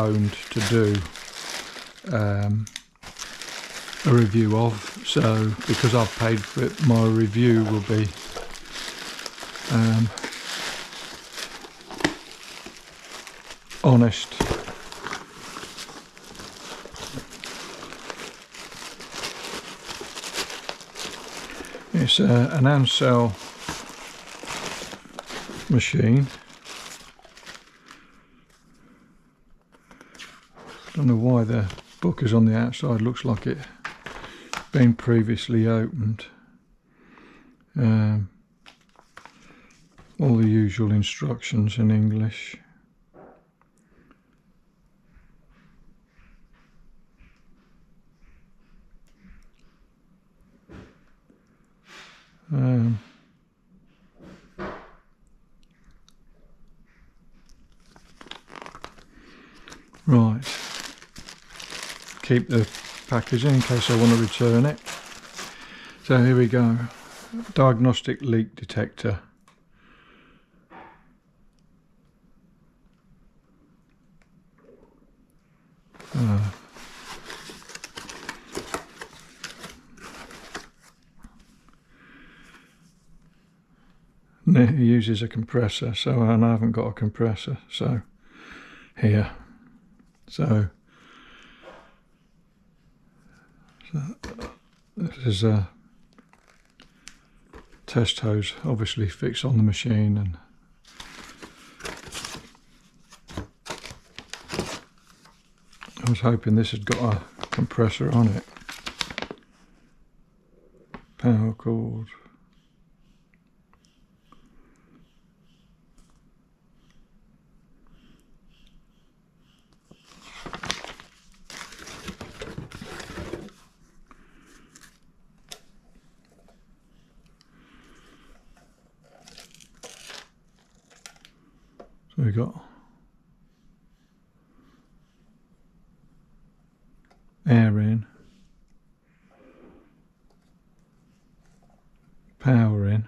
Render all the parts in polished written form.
owned to do a review of, so because I've paid for it, my review will be honest. It's an Ancel machine. Don't know why the book is on the outside. Looks like it been previously opened. All the usual instructions in English. Right, keep the packaging in case I want to return it. So here we go, diagnostic leak detector. It uses a compressor, and I haven't got a compressor, so here. So this is a test hose, obviously fixed on the machine, and I was hoping this had got a compressor on it. Power cord. So we got air in, power in,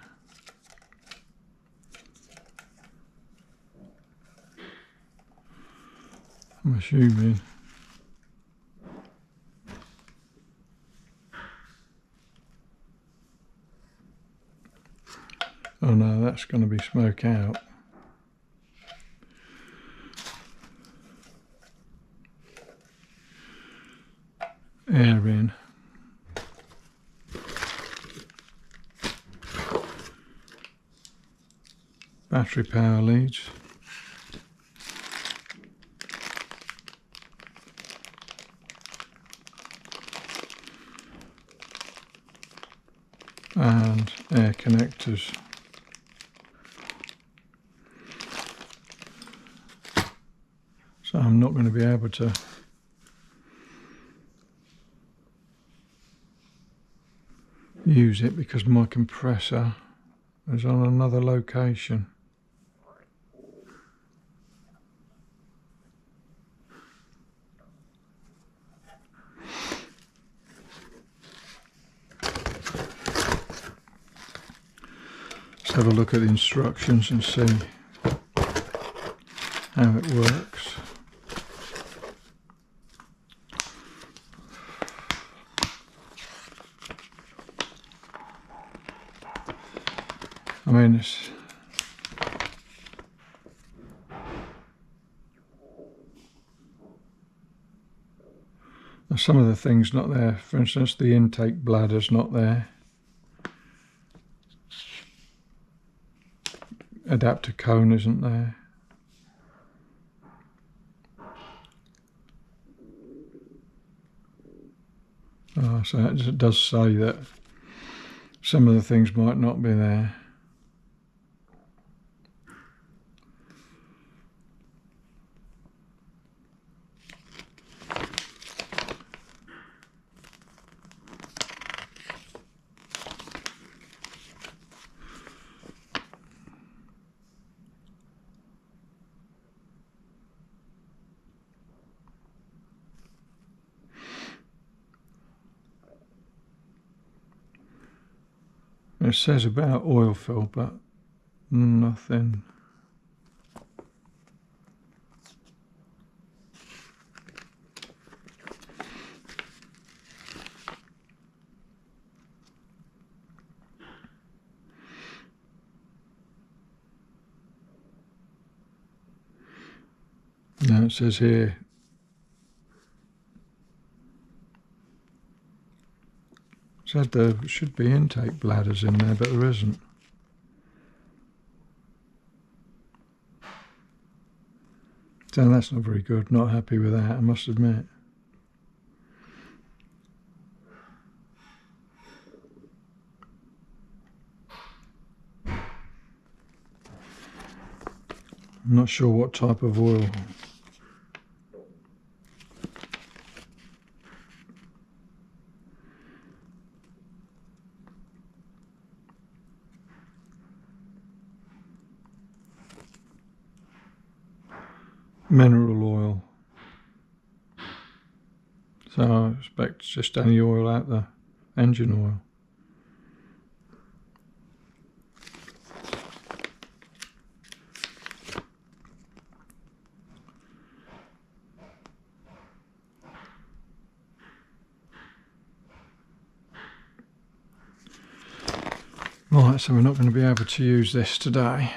I'm assuming oh no, that's going to be smoke out. Air in, battery power leads, and air connectors. So I'm not going to be able to use it because my compressor is on another location. Let's have a look at the instructions and see how it works. I mean, some of the things not there. For instance, the intake bladder's not there. Adapter cone isn't there. So it does say that some of the things might not be there. It says about oil fill, but nothing. It says here said there should be intake bladders in there, but there isn't. So that's not very good. Not happy with that, I must admit. I'm not sure what type of oil. Mineral oil. So I expect it's just any oil out the engine oil. Right, so we're not going to be able to use this today.